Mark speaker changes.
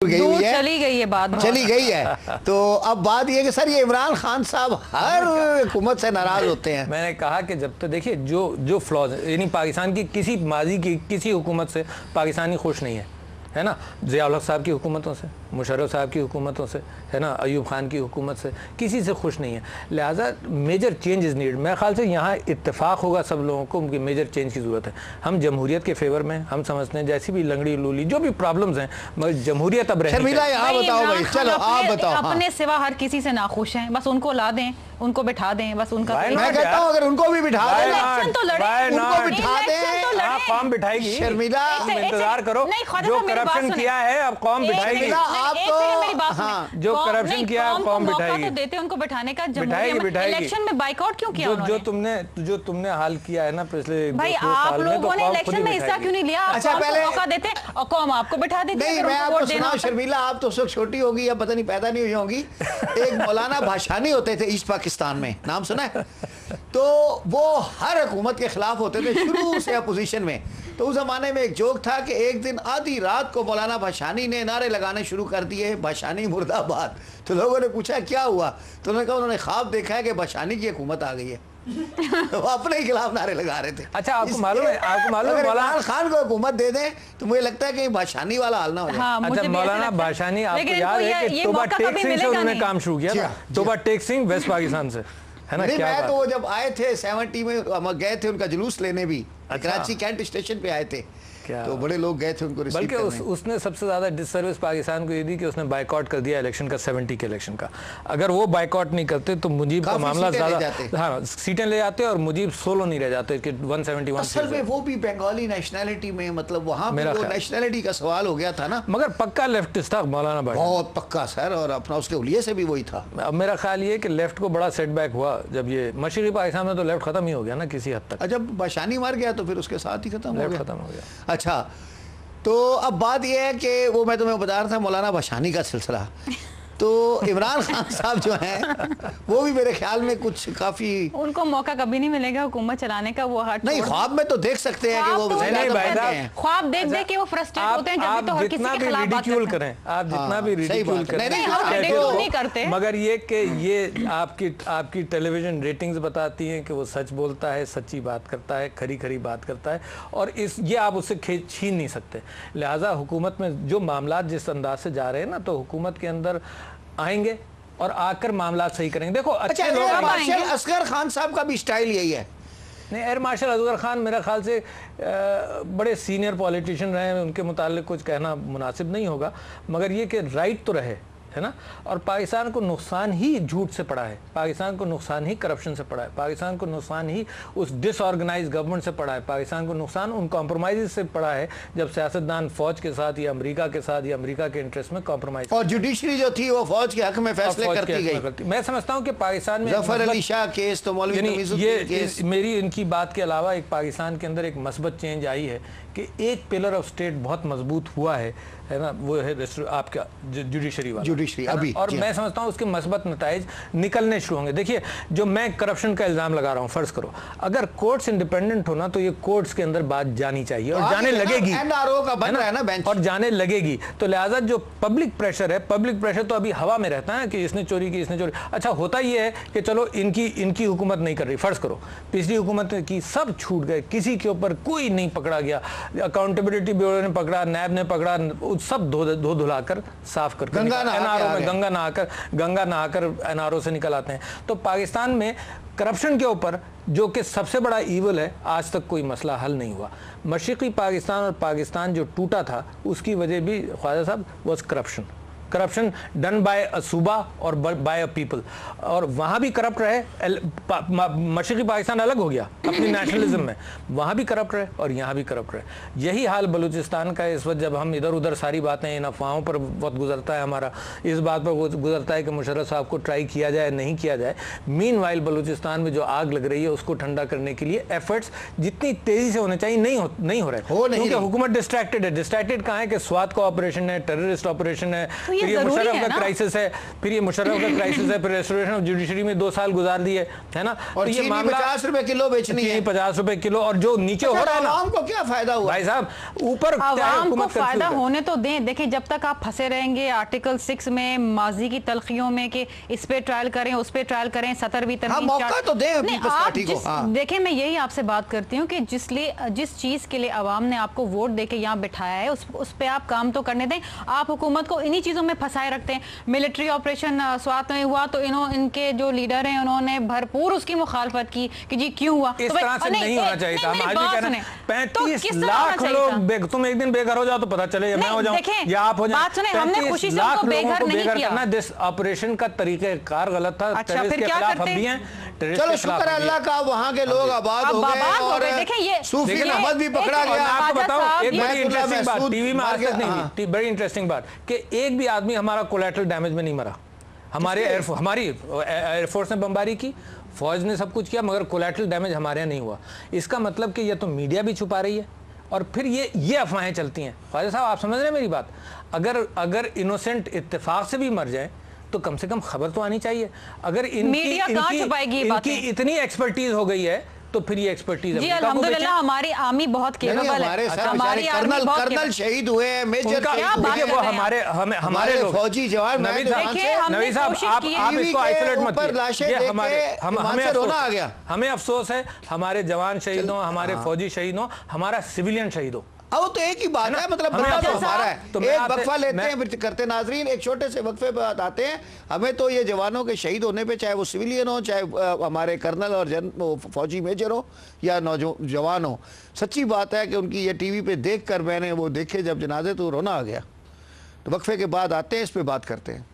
Speaker 1: चली गई है बात,
Speaker 2: चली गई है। तो अब बात ये कि सर ये इमरान खान साहब हर हुकूमत से नाराज होते हैं।
Speaker 3: मैंने कहा कि जब तक देखिए जो फ्लॉज यानी पाकिस्तान की किसी माजी की किसी हुकूमत से पाकिस्तानी खुश नहीं है ना। ज़िया-उल हक साहब की हुकूमतों से, मुशर्रफ साहब की हुकूमतों से, है ना, अयूब खान की हुकूमत से, किसी से खुश नहीं है। लिहाजा मेजर चेंज इज़ नीड। मेरे ख्याल से यहाँ इत्तेफाक होगा सब लोगों को कि मेजर चेंज की ज़रूरत है। हम जमहूरियत के फेवर में हम समझते हैं जैसी भी लंगड़ी लूली जो भी प्रॉब्लम्स हैं मगर जमहूरियत अब
Speaker 2: शर्मिला यहाँ बताओ भाई, चलो आप बताओ।
Speaker 1: अपने सिवा हर किसी से नाखुश हैं, बस उनको ला दें, उनको बिठा दें, बस उनका।
Speaker 2: मैं कहता हूँ अगर उनको भी बिठा दें,
Speaker 1: इलेक्शन तो लड़े,
Speaker 2: उनको बिठा दें,
Speaker 3: कौम बिठाएगी।
Speaker 2: शर्मिला
Speaker 3: इंतजार करो, जो करप्शन किया है अब कौम बिठाएगी।
Speaker 2: आप तो
Speaker 3: हाँ, जो करप्शन किया है कौम बिठाएगी।
Speaker 1: तो देते उनको बिठाने का,
Speaker 3: बिठाएगी।
Speaker 1: इलेक्शन में बाइकआउट क्यों किया उन्होंने?
Speaker 3: जो तुमने हाल किया है ना पिछले
Speaker 1: भाई, आप लोगों ने इलेक्शन में हिस्सा क्यों नहीं लिया?
Speaker 2: अच्छा पहले
Speaker 1: मौका देते और कौम आपको बिठा देती।
Speaker 2: नहीं, मैं आपको सुनाऊं शर्मिला, आप तो सब छोटी होगी या पता नहीं पैदा नहीं हुई होंगी। एक मौलाना भाषानी होते थे ईस्ट पाकिस्तान में, नाम सुना है? तो वो हर हुकूमत के खिलाफ होते थे शुरू से अपोजिशन में। तो उस जमाने में एक जोक था कि एक दिन आधी रात को मौलाना भाषानी ने नारे लगाने शुरू कर दिए, भाषानी मुर्दाबाद। तो लोगों ने पूछा क्या हुआ? तो उन्होंने कहा उन्होंने ख्वाब देखा है कि भाषानी की हुकूमत आ गई है। तो अपने ही खिलाफ नारे लगा रहे थे।
Speaker 3: अच्छा, आपको मालूम है
Speaker 2: इमरान खान को हुकूमत दे दें तो मुझे लगता है कि भाषानी वाला हाल ना हो जाए।
Speaker 1: हाँ,
Speaker 3: अच्छा, मौलाना भाषानी आपको याद है कि तोबा टेक सिंह से उन्होंने काम शुरू किया था। तोबा टेक सिंह वेस्ट पाकिस्तान से, है ना?
Speaker 2: नहीं, मैं तो वो जब आए थे 70 में गए थे उनका जुलूस लेने भी। कराची कैंट स्टेशन पे आए थे तो बड़े लोग गए थे उनको रिसीव करने।
Speaker 3: बल्कि उसने सबसे ज्यादा डिसर्विस पाकिस्तान को ये दी कि उसने बाइकआउट कर दिया इलेक्शन का, 70 के इलेक्शन का। अगर वो बाइकआउट नहीं करते तो मुजीब का मामला ज्यादा, हाँ, सीटें ले जाते और मुजीब सोलो नहीं रह जाते कि 171।
Speaker 2: असल में वो भी बंगाली नेशनैलिटी में, मतलब वहाँ पे वो नेशनैलिटी का सवाल हो गया था ना।
Speaker 3: मगर पक्का लेफ्टिस्ट था मौलाना भाई,
Speaker 2: बहुत पक्का सर, और अपना उसके उलिये से भी वही था।
Speaker 3: अब मेरा ख्याल ये कि लेफ्ट को बड़ा सेटबैक हुआ जब ये मशरक़ी पाकिस्तान में, तो लेफ्ट खत्म ही हो गया ना किसी हद तक।
Speaker 2: जब भाषानी मर गया तो फिर उसके साथ ही खत्म हो
Speaker 3: गया।
Speaker 2: अच्छा, तो अब बात यह है कि वो मैं तुम्हें बता रहा था मौलाना भाषानी का सिलसिला। तो इमरान खान साहब जो हैं वो भी मेरे ख्याल में कुछ काफी,
Speaker 1: उनको मौका कभी नहीं मिलेगा हुकूमत चलाने का। वो हट
Speaker 2: नहीं, ख्वाब में तो देख सकते हैं कि वो
Speaker 1: ख्वाब देख देख के वो फ्रस्ट्रेट होते हैं जब भी तो हर किसी के खिलाफ बात
Speaker 3: करें। आप जितना भी रिडिक्यूल करें,
Speaker 1: नहीं करते,
Speaker 3: मगर ये कि ये आपकी टेलीविजन रेटिंग्स बताती हैं कि वो सच बोलता है, सच्ची बात करता है, खरी खरी बात करता है, और ये आप उससे छीन नहीं सकते। लिहाजा हुकूमत में जो मामला जिस अंदाज से जा रहे हैं ना, तो हुकूमत के अंदर आएंगे और आकर मामला सही करेंगे। देखो, अच्छे लोग
Speaker 2: मार्शल असगर खान साहब का भी स्टाइल यही है।
Speaker 3: नहीं, एयर मार्शल असगर खान मेरा ख्याल से बड़े सीनियर पॉलिटिशियन रहे हैं, उनके मुतालिक कुछ कहना मुनासिब नहीं होगा, मगर ये कि राइट तो रहे, है ना। और पाकिस्तान को नुकसान ही झूठ से पड़ा है, पाकिस्तान को नुकसान ही करप्शन से पड़ा है, पाकिस्तान को नुकसान ही उस डिसऑर्गेनाइज गवर्नमेंट से पड़ा है, पाकिस्तान को नुकसान उन कॉम्प्रोमाइज से पड़ा है जब सियासतदान फौज के साथ या अमेरिका के साथ या अमेरिका के इंटरेस्ट में कॉम्प्रोमाइज,
Speaker 2: और जुडिशरी जो थी वो फौज के हक में फैसले करती गई।
Speaker 3: मैं समझता हूँ कि पाकिस्तान में
Speaker 2: जफर अली शाह केस, तो
Speaker 3: ये मेरी इनकी बात के अलावा एक पाकिस्तान के अंदर एक मस्बत चेंज आई है कि एक पिलर ऑफ स्टेट बहुत मजबूत हुआ है ना, वो है आपका जुडिशरी वाला,
Speaker 2: जुडिशरी अभी।
Speaker 3: और मैं समझता हूँ उसके मस्बत नताइज निकलने शुरू होंगे। देखिए, जो मैं करप्शन का इल्जाम लगा रहा हूँ, फर्ज करो अगर कोर्ट्स इंडिपेंडेंट होना तो ये कोर्ट्स के अंदर बात जानी चाहिए और जाने लगेगी,
Speaker 2: एनआरओ का बन रहा है ना बेंच,
Speaker 3: और जाने लगेगी। तो लिहाजा जो पब्लिक प्रेशर है, पब्लिक प्रेशर तो अभी हवा में रहता है कि इसने चोरी की, इसने चोरी। अच्छा, होता ये है कि चलो इनकी हुकूमत नहीं कर रही, फर्ज करो पिछली हुकूमत की सब छूट गए, किसी के ऊपर कोई नहीं पकड़ा गया, अकाउंटेबिलिटी ब्यूरो ने पकड़ा, नैब ने पकड़ा, सब धो धुलाकर साफ कर एनआरओ में गंगा नहाकर एनआरओ से निकल आते हैं। तो पाकिस्तान में करप्शन के ऊपर, जो कि सबसे बड़ा ईवल है, आज तक कोई मसला हल नहीं हुआ। मशरिकी पाकिस्तान और पाकिस्तान जो टूटा था उसकी वजह भी Khwaja Sahab was corruption done by अ सूबा और बाय अ पीपल, और वहाँ भी करप्ट रहे। मशरिकी पाकिस्तान अलग हो गया अपनी नेशनलिज्म में, वहाँ भी करप्ट रहे और यहाँ भी करप्ट रहे। यही हाल बलूचिस्तान का है इस वक्त, जब हम इधर उधर सारी बातें इन अफवाहों पर वक्त गुजरता है हमारा, इस बात पर गुजरता है कि मुशर्रफ साहब को ट्राई किया जाए नहीं किया जाए। मीनवाइल बलूचिस्तान में जो आग लग रही है उसको ठंडा करने के लिए एफर्ट्स जितनी तेजी से होने चाहिए नहीं हो रहे, क्योंकि हुकूमत डिस्ट्रैक्टेड है। डिस्ट्रैक्टेड कहाँ है कि स्वात का ऑपरेशन है, टेररिस्ट ऑपरेशन है,
Speaker 1: ये
Speaker 3: फिर ये
Speaker 1: जरूरी
Speaker 3: मुशर्रफ
Speaker 1: है
Speaker 3: का
Speaker 1: ना।
Speaker 3: क्राइसिस है, फिर ये मुशर्रफ का क्राइसिस है, फिर रेस्टोरेशन ऑफ जुडिशरी में 2 साल गुजार दिए, है ना।
Speaker 2: और
Speaker 3: तो ये
Speaker 2: चीनी
Speaker 3: मामला
Speaker 2: 50 रुपए किलो बेचनी है,
Speaker 3: 50 रुपए किलो, और जो नीचे हो रहा है ना,
Speaker 2: आवाम को क्या फायदा हुआ
Speaker 3: भाई साहब ऊपर
Speaker 1: आवाम को फायदा होने तो दें। देखिए जब तक आप फंसे रहेंगे आर्टिकल 6 में, माजी की तलखियों में कि इस पे ट्रायल करें, उस पे ट्रायल करें, 17वीं तरमीम,
Speaker 2: मौका तो दें पीपल्स पार्टी को।
Speaker 1: देखिए मैं यही आपसे बात करती हूँ कि जिस चीज के लिए आवाम ने आपको वोट देके यहाँ बिठाया है उस पे आप काम तो करने दें। आप हुकूमत को इन्हीं चीजों में फंसाए रखते हैं। मिलिट्री ऑपरेशन स्वात में हुआ तो इनके जो लीडर हैं उन्होंने भरपूर उसकी मुखालफत की कि जी क्यों हुआ।
Speaker 3: इस तरह से नहीं होना चाहिए था। 35 लाख लोग, तुम एक दिन बेघर हो जाओ तो पता चले मैं हो जाऊं या आप हो जाए, 35 लाख लोगों को बेघर करना। दिस ऑपरेशन का तरीकेकार गलत था।
Speaker 1: अच्छा फिर क्या करते हैं?
Speaker 2: चलो शुक्र अल्लाह का वहां के लोग आबाद हो गए और सूफी अहमद भी पकड़ा गया।
Speaker 3: आपको बताओ एक बड़ी इंटरेस्टिंग बात, टीवी में आज तक नहीं थी, बड़ी इंटरेस्टिंग बात कि एक भी आदमी हमारा कोलैटरल डैमेज में नहीं मरा। हमारी एयरफोर्स ने बमबारी की, फौज ने सब कुछ किया, मगर कोलैटरल डैमेज हमारे यहाँ नहीं हुआ। इसका मतलब कि ये तो मीडिया भी छुपा रही है और फिर ये अफवाहें चलती हैं। ख्वाजा साहब आप समझ रहे हैं मेरी बात? अगर इनोसेंट इत्तेफाक से भी मर जाए तो कम से कम खबर तो आनी चाहिए। अगर इनकी इतनी एक्सपर्टीज हो गई है तो फिर ये एक्सपर्टीज
Speaker 1: जी अल्हम्दुलिल्लाह हमारी आर्मी बहुत केपेबल है।
Speaker 2: हमारी कर्नल शहीद हुए हैं, मेजर
Speaker 3: वो हमारे
Speaker 2: फौजी जवान।
Speaker 3: नवीद साहब आप इसको आइसोलेट मत कीजिए। हमें अफसोस है हमारे जवान शहीद हों, हमारे फौजी शहीद हों, हमारा सिविलियन शहीद हो।
Speaker 2: अब तो एक ही बात है, मतलब बंदा तो हमारा है। तो एक वक्फा लेते हैं फिर करते नाजरीन, एक छोटे से वक्फे पे आते हैं। हमें तो ये जवानों के शहीद होने पे, चाहे वो सिविलियन हो, चाहे हमारे कर्नल और फौजी मेजर हो या नौजवान हो, सच्ची बात है कि उनकी ये टीवी पे देख कर मैंने वो देखे जब जनाजे तो रोना आ गया। तो वक्फे के बाद आते हैं, इस पे बात करते हैं।